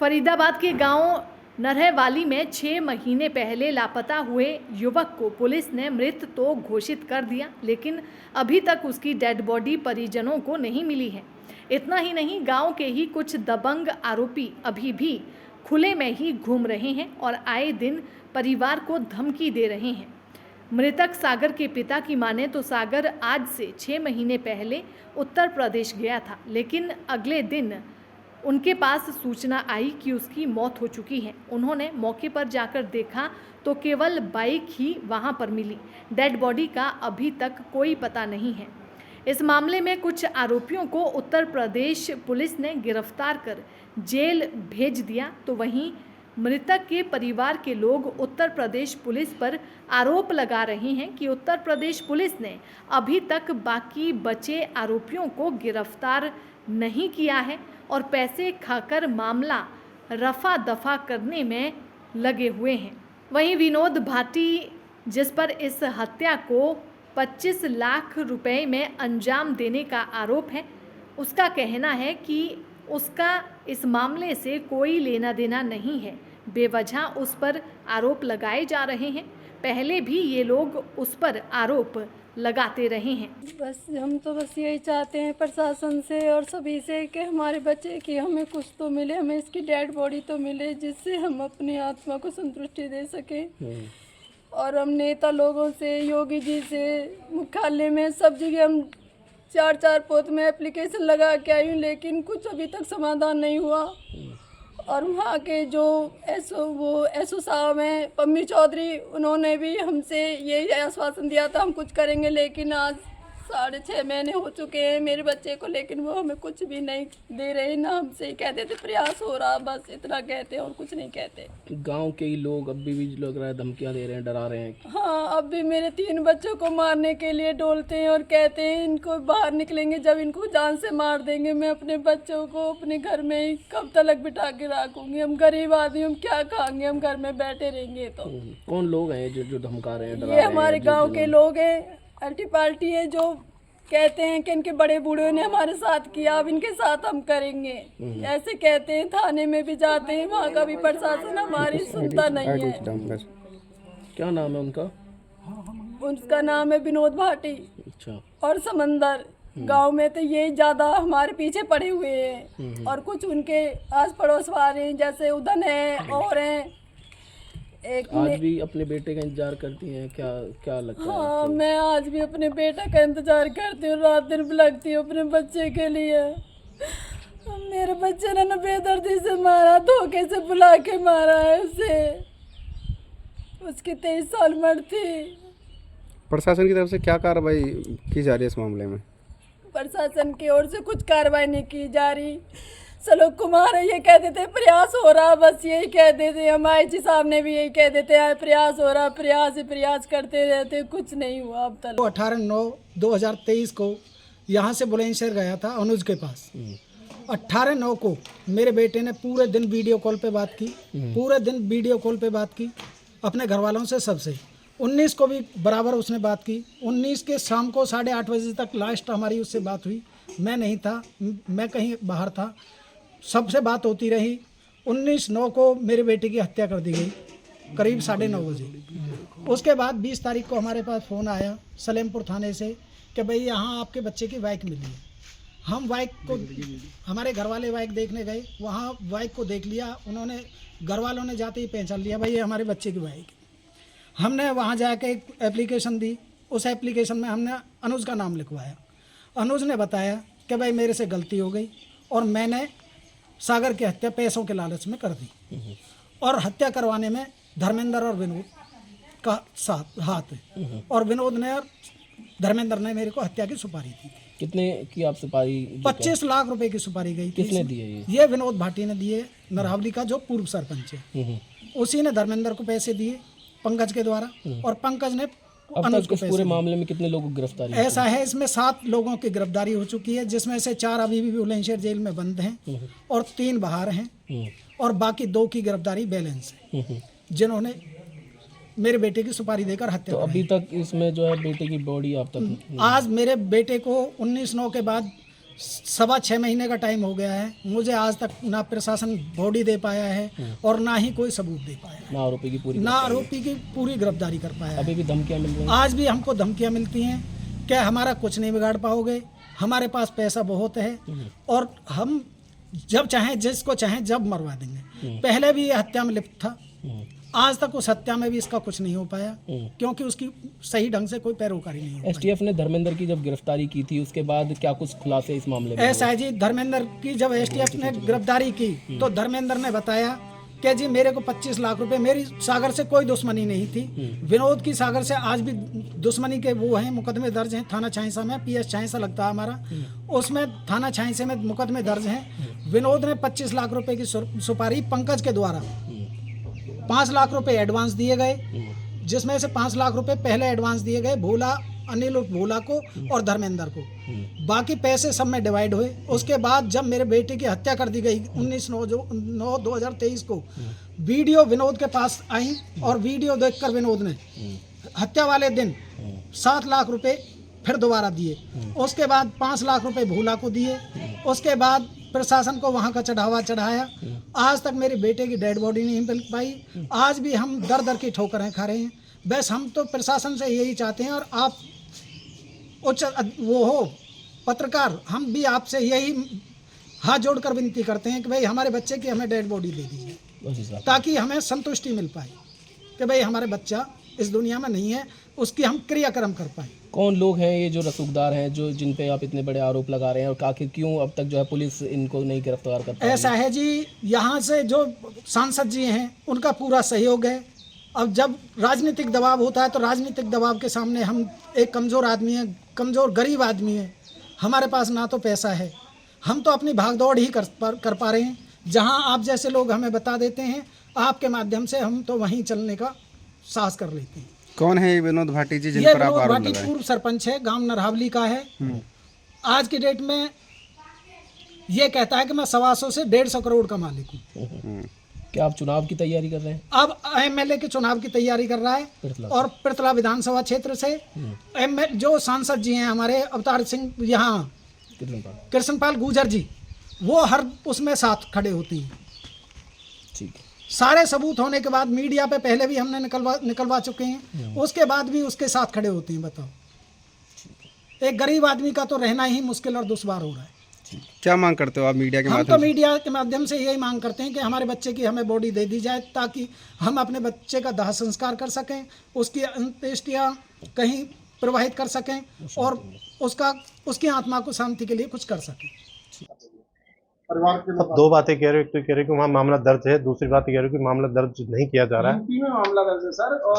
फरीदाबाद के गांव नरहवाली में 6 महीने पहले लापता हुए युवक को पुलिस ने मृत तो घोषित कर दिया, लेकिन अभी तक उसकी डेड बॉडी परिजनों को नहीं मिली है। इतना ही नहीं, गांव के ही कुछ दबंग आरोपी अभी भी खुले में ही घूम रहे हैं और आए दिन परिवार को धमकी दे रहे हैं। मृतक सागर के पिता की माने तो सागर आज से 6 महीने पहले उत्तर प्रदेश गया था, लेकिन अगले दिन उनके पास सूचना आई कि उसकी मौत हो चुकी है। उन्होंने मौके पर जाकर देखा तो केवल बाइक ही वहां पर मिली। डेड बॉडी का अभी तक कोई पता नहीं है। इस मामले में कुछ आरोपियों को उत्तर प्रदेश पुलिस ने गिरफ्तार कर जेल भेज दिया, तो वहीं मृतक के परिवार के लोग उत्तर प्रदेश पुलिस पर आरोप लगा रहे हैं कि उत्तर प्रदेश पुलिस ने अभी तक बाकी बचे आरोपियों को गिरफ्तार नहीं किया है और पैसे खाकर मामला रफा दफा करने में लगे हुए हैं। वहीं विनोद भाटी, जिस पर इस हत्या को 25 लाख रुपए में अंजाम देने का आरोप है, उसका कहना है कि उसका इस मामले से कोई लेना देना नहीं है। बेवजह उस पर आरोप लगाए जा रहे हैं। पहले भी ये लोग उस पर आरोप लगाते रहे हैं। बस हम तो बस यही चाहते हैं प्रशासन से और सभी से कि हमारे बच्चे की हमें कुछ तो मिले, हमें इसकी डेड बॉडी तो मिले, जिससे हम अपनी आत्मा को संतुष्टि दे सकें। और हम नेता लोगों से, योगी जी से, मुख्यालय में सब जगह हम 4 पोत में एप्लीकेशन लगा के आई हूँ, लेकिन कुछ अभी तक समाधान नहीं हुआ। और वहाँ के जो एसओ साहब हैं, पम्मी चौधरी, उन्होंने भी हमसे यही आश्वासन दिया था हम कुछ करेंगे, लेकिन आज 6.5 महीने हो चुके हैं मेरे बच्चे को, लेकिन वो हमें कुछ भी नहीं दे रहे। ना हमसे ही कहते थे प्रयास हो रहा, बस इतना कहते हैं और कुछ नहीं कहते। गांव के ही लोग अभी भी लग रहा है धमकियां दे रहे हैं, डरा रहे हैं। हाँ, अब भी मेरे 3 बच्चों को मारने के लिए डोलते हैं और कहते हैं इनको बाहर निकलेंगे जब इनको जान से मार देंगे। मैं अपने बच्चों को अपने घर में ही कब तक बिठा के रखूंगी? हम गरीब आदमी, हम क्या खाएंगे? हम घर में बैठे रहेंगे तो। कौन लोग हैं जो धमका रहे हैं, डरा ये रहे हैं? हमारे गांव के लोग हैं, अल्टी पार्टी है, जो कहते हैं कि इनके बड़े बूढ़े ने हमारे साथ किया, अब इनके साथ हम करेंगे, ऐसे कहते हैं। थाने में भी जाते हैं, वहाँ का भी प्रशासन हमारी सुनता नहीं है। क्या नाम है उनका? उनका नाम है विनोद भाटी। अच्छा। और समंदर गांव में तो ये ज्यादा हमारे पीछे पड़े हुए हैं, और कुछ उनके आस पड़ोस वाले जैसे उदन है और हैं। आज भी अपने बेटे का इंतजार करती हैं? क्या लगता है? हाँ, मैं आज भी अपने बेटा का इंतजार करती हूँ, रात दिन लगती हूँ अपने बच्चे के लिए। मेरे बच्चे ने बेदर्दी से मारा, धोखे से बुला के मारा है उसे। उसकी 23 साल उम्र थी। प्रशासन की तरफ से क्या कार्रवाई की जा रही है इस मामले में? प्रशासन की ओर से कुछ कार्रवाई नहीं की जा रही। सलोक कुमार ये कहते थे प्रयास हो रहा, बस यही कहते थे। हम आईजी साहब ने भी यही कह देते हैं प्रयास हो रहा, प्रयास करते रहते, कुछ नहीं हुआ अब तक। 18/9/2023 को यहाँ से बुलंदशहर गया था अनुज के पास। 18/9 को मेरे बेटे ने पूरे दिन वीडियो कॉल पे बात की, पूरे दिन वीडियो कॉल पे बात की अपने घर वालों से, सबसे। 19 को भी बराबर उसने बात की। 19 के शाम को 8:30 बजे तक लास्ट हमारी उससे बात हुई। मैं नहीं था, मैं कहीं बाहर था, सबसे बात होती रही। 19/9 को मेरे बेटे की हत्या कर दी गई, करीब 9:30 बजे। उसके बाद 20 तारीख को हमारे पास फ़ोन आया सलेमपुर थाने से कि भाई यहाँ आपके बच्चे की बाइक मिली है। हम बाइक को, हमारे घर वाले बाइक देखने गए, वहाँ बाइक को देख लिया उन्होंने, घर वालों ने जाते ही पहचान लिया भाई ये हमारे बच्चे की बाइक है। हमने वहाँ जाके एक एप्लीकेशन दी, उस एप्लीकेशन में हमने अनुज का नाम लिखवाया। अनुज ने बताया कि भाई मेरे से गलती हो गई और मैंने सागर की हत्या पैसों के लालच में कर दी, और हत्या करवाने में धर्मेंद्र और विनोद का साथ हाथ है, और विनोद ने और धर्मेंद्र ने मेरे को हत्या की सुपारी दी। कितने की आप सुपारी? 25 लाख रुपए की सुपारी गई थी। किसने दी है ये विनोद भाटी ने दिए, नरहवली का जो पूर्व सरपंच है, उसी ने धर्मेंद्र को पैसे दिए पंकज के द्वारा, और पंकज ने अनुज को। पूरे मामले में कितने लोगों की गिरफ्तारी? ऐसा है, इसमें 7 लोगों की गिरफ्तारी हो चुकी है, जिसमें से 4 अभी भी बुलंदशहर जेल में बंद हैं और 3 बाहर हैं, और बाकी 2 की गिरफ्तारी बैलेंस है, जिन्होंने मेरे बेटे की सुपारी देकर हत्या। तो अभी तक इसमें जो है बेटे की बॉडी आप तक? आज मेरे बेटे को 19/9 के बाद 6.25 महीने का टाइम हो गया है, मुझे आज तक ना प्रशासन बॉडी दे पाया है और ना ही कोई सबूत दे पाया है, ना आरोपी की पूरी गिरफ्तारी कर पाया है। अभी भी धमकियां मिल रही हैं। आज भी हमको धमकियां मिलती हैं कि हमारा कुछ नहीं बिगाड़ पाओगे, हमारे पास पैसा बहुत है और हम जब चाहें जिसको चाहें जब मरवा देंगे। पहले भी ये हत्या में लिप्त था, आज तक उस हत्या में भी इसका कुछ नहीं हो पाया क्योंकि उसकी सही ढंग से कोई पैरोकारी नहीं हो पाई। एसटीएफ ने धर्मेंद्र की जब गिरफ्तारी की थी उसके बाद क्या कुछ खुलासे इस मामले में? ऐसा है जी, धर्मेंद्र की जब एसटीएफ ने गिरफ्तारी की तो धर्मेंद्र ने बताया कि जी मेरे को 25 लाख रुपए, मेरी सागर से कोई दुश्मनी नहीं थी, विनोद की सागर से आज भी दुश्मनी के वो हैं, मुकदमे दर्ज हैं थाना छाइसा में, PS छाइसा लगता है हमारा, उसमें थाना छाइसे में मुकदमे दर्ज हैं। विनोद ने 25 लाख रुपए की सुपारी पंकज के द्वारा 5 लाख रुपए एडवांस दिए गए, जिसमें से 5 लाख रुपए पहले एडवांस दिए गए भोला, अनिल भोला को और धर्मेंद्र को, बाकी पैसे सब में डिवाइड हुए। उसके बाद जब मेरे बेटे की हत्या कर दी गई 19/9/2023 को, वीडियो विनोद के पास आई और वीडियो देखकर विनोद ने हत्या वाले दिन 7 लाख रुपए फिर दोबारा दिए, उसके बाद 5 लाख रुपए भोला को दिए, उसके बाद प्रशासन को वहाँ का चढ़ावा चढ़ाया। आज तक मेरे बेटे की डेड बॉडी नहीं मिल पाई, आज भी हम दर दर की ठोकरें खा रहे हैं। बस हम तो प्रशासन से यही चाहते हैं और आप उच्च वो हो पत्रकार, हम भी आपसे यही हाथ जोड़कर विनती करते हैं कि भाई हमारे बच्चे की हमें डेड बॉडी दे दीजिए ताकि हमें संतुष्टि मिल पाए कि भाई हमारे बच्चा इस दुनिया में नहीं है, उसकी हम क्रियाक्रम कर पाए। कौन लोग हैं ये जो रसूखदार हैं जो जिन पे आप इतने बड़े आरोप लगा रहे हैं और आखिर क्यों अब तक जो है पुलिस इनको नहीं गिरफ्तार कर पाई? ऐसा है जी, यहाँ से जो सांसद जी हैं उनका पूरा सहयोग है। अब जब राजनीतिक दबाव होता है तो राजनीतिक दबाव के सामने हम एक कमज़ोर आदमी हैं, कमज़ोर गरीब आदमी हैं, हमारे पास ना तो पैसा है, हम तो अपनी भागदौड़ ही कर पा रहे हैं। जहाँ आप जैसे लोग हमें बता देते हैं, आपके माध्यम से हम तो वहीं चलने का साहस कर लेते हैं। कौन है ये विनोद भाटी जी जिन ये पर आप विनोद आरोप भाटी लगाए? पूर्व सरपंच है, गांव नरहावली का है। आज की डेट में ये कहता है कि मैं 125 से 150 करोड़ का मालिक हूँ। क्या आप चुनाव की तैयारी कर रहे हैं? अब MLA के चुनाव की तैयारी कर रहा है और पृथला विधानसभा क्षेत्र से जो सांसद जी हैं हमारे अवतार सिंह, यहाँ कृष्णपाल गुर्जर जी, वो हर उसमें साथ खड़े होती हैं। ठीक है, सारे सबूत होने के बाद मीडिया पे पहले भी हमने निकलवा चुके हैं, उसके बाद भी उसके साथ खड़े होते हैं। बताओ, एक गरीब आदमी का तो रहना ही मुश्किल और दुश्वार हो रहा है। क्या मांग करते हो आप मीडिया के हम माध्यम तो से? मीडिया के माध्यम से यही मांग करते हैं कि हमारे बच्चे की हमें बॉडी दे दी जाए ताकि हम अपने बच्चे का दाह संस्कार कर सकें, उसकी अंत्येष्टियाँ कहीं प्रवाहित कर सकें और उसकी आत्मा को शांति के लिए कुछ कर सकें। अब दो बातें कह रहे हो, एक तो कह रहे हो कि वहाँ मामला दर्ज है, दूसरी बात कह रहे हो कि मामला दर्ज नहीं किया जा रहा है। यूपी में मामला दर्ज है सर, और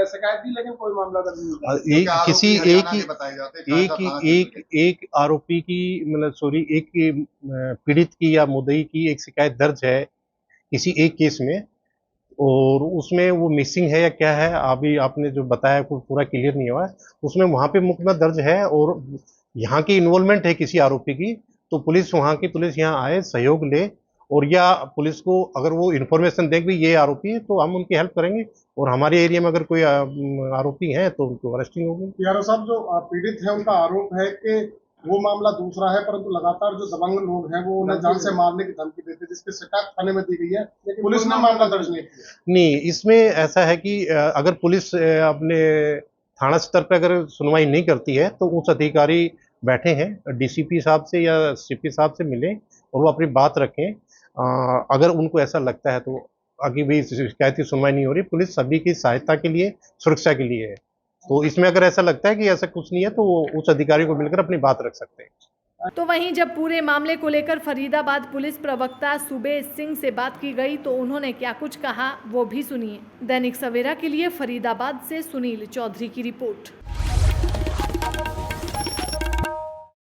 शिकायत दी लेकिन कोई मामला दर्ज नहीं हुआ। किसी एक आरोपी की मतलब एक पीड़ित की या मुद्दई की एक शिकायत दर्ज है किसी एक केस में, और उसमें वो मिसिंग है या क्या है अभी आपने जो बताया कोई पूरा क्लियर नहीं हुआ है। उसमें वहाँ पे मुकदमा दर्ज है और यहाँ की इन्वॉल्वमेंट है किसी आरोपी की, तो पुलिस वहाँ की पुलिस यहाँ आए, सहयोग ले, और या पुलिस को अगर वो इन्फॉर्मेशन दे भी ये आरोपी है तो हम उनकी हेल्प करेंगे, और हमारे एरिया में अगर कोई आरोपी है तो उनको अरेस्टिंग होगी। यारो साहब, जो पीड़ित है उनका आरोप है कि वो मामला दूसरा है, परंतु लगातार जो दबंग लोग हैं वो उन्हें जान से मारने की धमकी देते, जिसकी शिकायत थाने में दी गई है, पुलिस ने मामला दर्ज नहीं किया। नहीं, इसमें ऐसा है कि अगर पुलिस अपने थाना स्तर पर अगर सुनवाई नहीं करती है तो उच्च अधिकारी बैठे हैं, DCP साहब से या CP साहब से मिलें और वो अपनी बात रखें। अगर उनको ऐसा लगता है तो आगे भी शिकायत की सुनवाई नहीं हो रही, पुलिस सभी की सहायता के लिए, सुरक्षा के लिए है, तो इसमें अगर ऐसा लगता है कि ऐसा कुछ नहीं है तो वो उस अधिकारी को मिलकर अपनी बात रख सकते हैं। तो वहीं जब पूरे मामले को लेकर फरीदाबाद पुलिस प्रवक्ता सुबेश सिंह से बात की गई तो उन्होंने क्या कुछ कहा वो भी सुनिए। दैनिक सवेरा के लिए फरीदाबाद से सुनील चौधरी की रिपोर्ट।